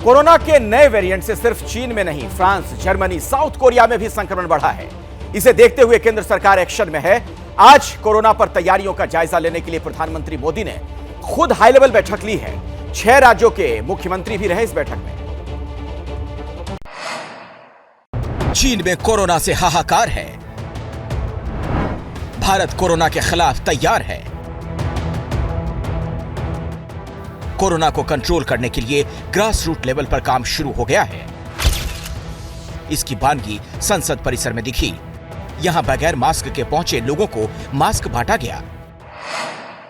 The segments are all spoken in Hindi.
कोरोना के नए वेरिएंट से सिर्फ चीन में नहीं, फ्रांस, जर्मनी, साउथ कोरिया में भी संक्रमण बढ़ा है। इसे देखते हुए केंद्र सरकार एक्शन में है। आज कोरोना पर तैयारियों का जायजा लेने के लिए प्रधानमंत्री मोदी ने खुद हाई लेवल बैठक ली है। 6 राज्यों के मुख्यमंत्री भी रहे इस बैठक में। चीन में कोरोना से हाहाकार है। भारत कोरोना के खिलाफ तैयार है। कोरोना को कंट्रोल करने के लिए ग्रास रूट लेवल पर काम शुरू हो गया है। इसकी बानगी संसद परिसर में दिखी। यहां बगैर मास्क के पहुंचे लोगों को मास्क बांटा गया।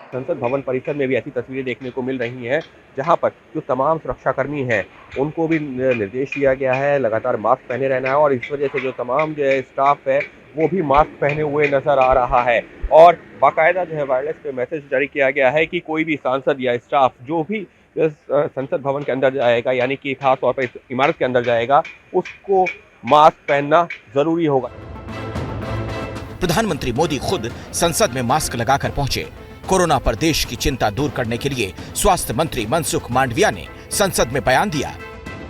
संसद भवन परिसर में भी ऐसी तस्वीरें देखने को मिल रही हैं, जहां पर जो तमाम सुरक्षाकर्मी हैं उनको भी निर्देश दिया गया है लगातार मास्क पहने रहना है, और इस वजह से जो तमाम जो है स्टाफ है वो भी मास्क पहने हुए नजर आ रहा है। और बाकायदा जो है वायरलेस पे मैसेज जारी किया गया है कि कोई भी सांसद या स्टाफ जो भी संसद भवन के अंदर जाएगा, यानी कि खास तौर पर इस इमारत के अंदर जाएगा, उसको मास्क पहनना जरूरी होगा। प्रधानमंत्री मोदी खुद संसद में मास्क लगाकर पहुंचे। कोरोना पर देश की चिंता दूर करने के लिए स्वास्थ्य मंत्री मनसुख मांडविया ने संसद में बयान दिया।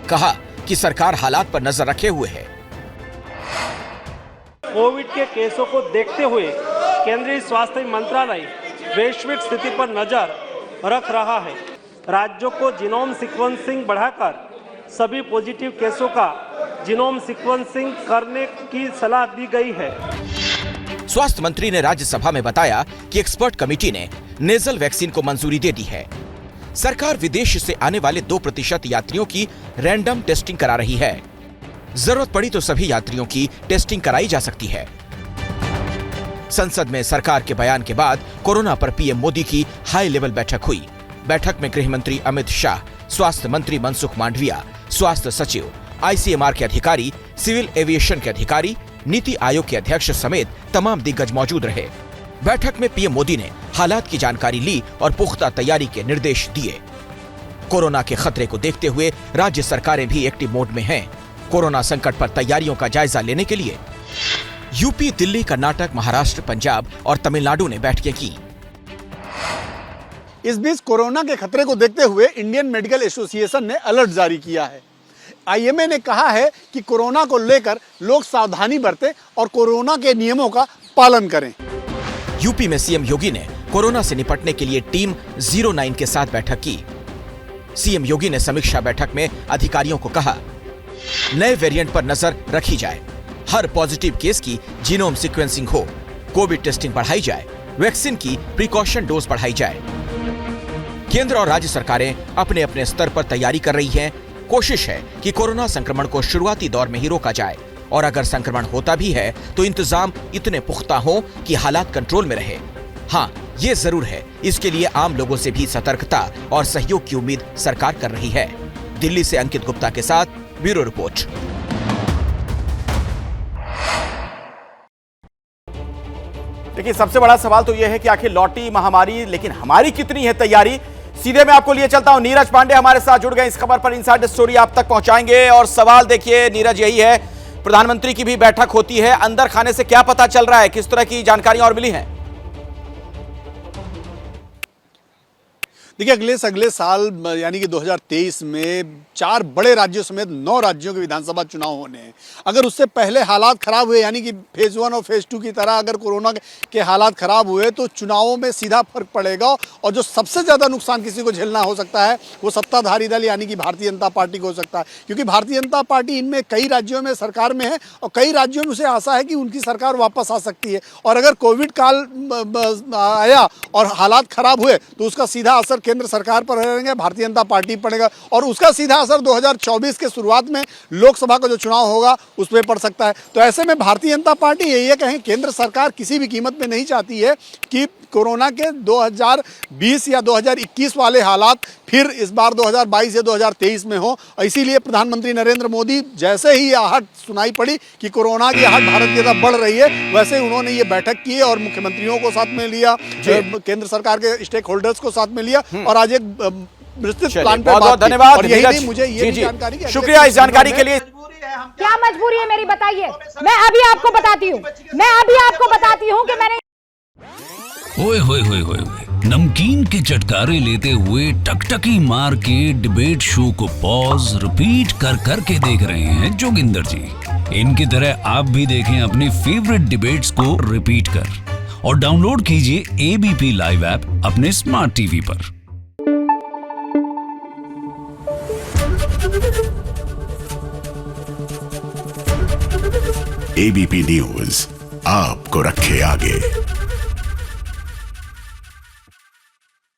कहा कि सरकार हालात पर नजर रखे हुए है। कोविड के केसों को देखते हुए केंद्रीय स्वास्थ्य मंत्रालय वैश्विक स्थिति पर नजर रख रहा है। राज्यों को जीनोम सीक्वेंसिंग बढ़ाकर सभी पॉजिटिव केसों का जीनोम सीक्वेंसिंग करने की सलाह दी गई है। स्वास्थ्य मंत्री ने राज्यसभा में बताया कि एक्सपर्ट कमेटी ने नेजल वैक्सीन को मंजूरी दे दी है। सरकार विदेश से आने वाले 2% यात्रियों की रैंडम टेस्टिंग करा रही है। जरूरत पड़ी तो सभी यात्रियों की टेस्टिंग कराई जा सकती है। संसद में सरकार के बयान के बाद कोरोना पर पीएम मोदी की हाई लेवल बैठक हुई। बैठक में गृह मंत्री अमित शाह, स्वास्थ्य मंत्री मनसुख मांडविया, स्वास्थ्य सचिव, आईसीएमआर के अधिकारी, सिविल एविएशन के अधिकारी, नीति आयोग के अध्यक्ष समेत तमाम दिग्गज मौजूद रहे। बैठक में पीएम मोदी ने हालात की जानकारी ली और पुख्ता तैयारी के निर्देश दिए। कोरोना के खतरे को देखते हुए राज्य सरकारें भी एक्टिव मोड में हैं। कोरोना संकट पर तैयारियों का जायजा लेने के लिए यूपी, दिल्ली, कर्नाटक, महाराष्ट्र, पंजाब और तमिलनाडु ने बैठकें की। इस बीच कोरोना के खतरे को देखते हुए इंडियन मेडिकल एसोसिएशन ने अलर्ट जारी किया है। आईएमए ने कहा है कि कोरोना को लेकर लोग सावधानी बरतें और कोरोना के नियमों का पालन करें। यूपी में सीएम योगी ने कोरोना से निपटने के लिए टीम 09 के साथ बैठक की। सीएम योगी ने समीक्षा बैठक में अधिकारियों को कहा, नए वेरिएंट पर नजर रखी जाए, हर पॉजिटिव केस की जीनोम सीक्वेंसिंग हो, कोविड टेस्टिंग बढ़ाई जाए, वैक्सीन की प्रिकॉशन डोज बढ़ाई जाए। केंद्र और राज्य सरकारें अपने अपने स्तर पर तैयारी कर रही हैं। कोशिश है कि कोरोना संक्रमण को शुरुआती दौर में ही रोका जाए, और अगर संक्रमण होता भी है तो इंतजाम इतने पुख्ता हो कि हालात कंट्रोल में रहे। हाँ, ये जरूर है, इसके लिए आम लोगों से भी सतर्कता और सहयोग की उम्मीद सरकार कर रही है। दिल्ली से अंकित गुप्ता के साथ ब्यूरो रिपोर्ट। देखिए, सबसे बड़ा सवाल तो यह है कि आखिर लौटी महामारी, लेकिन हमारी कितनी है तैयारी। सीधे मैं आपको लिए चलता हूं। नीरज पांडे हमारे साथ जुड़ गए। इस खबर पर इनसाइड स्टोरी आप तक पहुंचाएंगे। और सवाल देखिए नीरज, यही है, प्रधानमंत्री की भी बैठक होती है, अंदर खाने से क्या पता चल रहा है, किस तरह की जानकारियां और मिली हैं? देखिए, अगले साल यानी कि 2023 में 4 बड़े राज्यों समेत 9 राज्यों के विधानसभा चुनाव होने हैं। अगर उससे पहले हालात खराब हुए, यानी कि फेज 1 और फेज 2 की तरह अगर कोरोना के हालात खराब हुए, तो चुनावों में सीधा फर्क पड़ेगा। और जो सबसे ज़्यादा नुकसान किसी को झेलना हो सकता है वो सत्ताधारी दल यानी कि भारतीय जनता पार्टी को हो सकता है, क्योंकि भारतीय जनता पार्टी इनमें कई राज्यों में सरकार में है और कई राज्यों में उसे आशा है कि उनकी सरकार वापस आ सकती है। और अगर कोविड काल आया और हालात खराब हुए तो उसका सीधा असर केंद्र सरकार पर रहेंगे, भारतीय जनता पार्टी पड़ेगा, और उसका सीधा असर 2024 के शुरुआत में लोकसभा का जो चुनाव होगा उस पर पड़ सकता है। तो ऐसे में भारतीय जनता पार्टी ये कहें, केंद्र सरकार किसी भी कीमत में नहीं चाहती है कि कोरोना के 2020 या 2021 वाले हालात फिर इस बार 2022 या 2023 में हो। इसीलिए प्रधानमंत्री नरेंद्र मोदी, जैसे ही आहट सुनाई पड़ी कि कोरोना की आहट भारत की तरफ बढ़ रही है, वैसे ही उन्होंने ये बैठक की और मुख्यमंत्रियों को साथ में लिया, केंद्र सरकार के स्टेक होल्डर्स को साथ में लिया और आज एक विस्तृत प्लान पर बात की। धन्यवाद। और यही नहीं, मुझे ये जानकारी, शुक्रिया इस जानकारी के लिए। क्या मजबूरी है मेरी, बताइए। मैं अभी आपको बताती हूँ कि मैंने। ओए होए होए होए, नमकीन के चटकारे लेते हुए टकटकी मार के डिबेट शो को पॉज रिपीट कर करके देख रहे हैं जोगिंदर जी। इनकी तरह आप भी देखें अपनी फेवरेट डिबेट्स को रिपीट कर और डाउनलोड कीजिए एबीपी लाइव ऐप अपने स्मार्ट टीवी पर। एबीपी न्यूज आपको रखे आगे।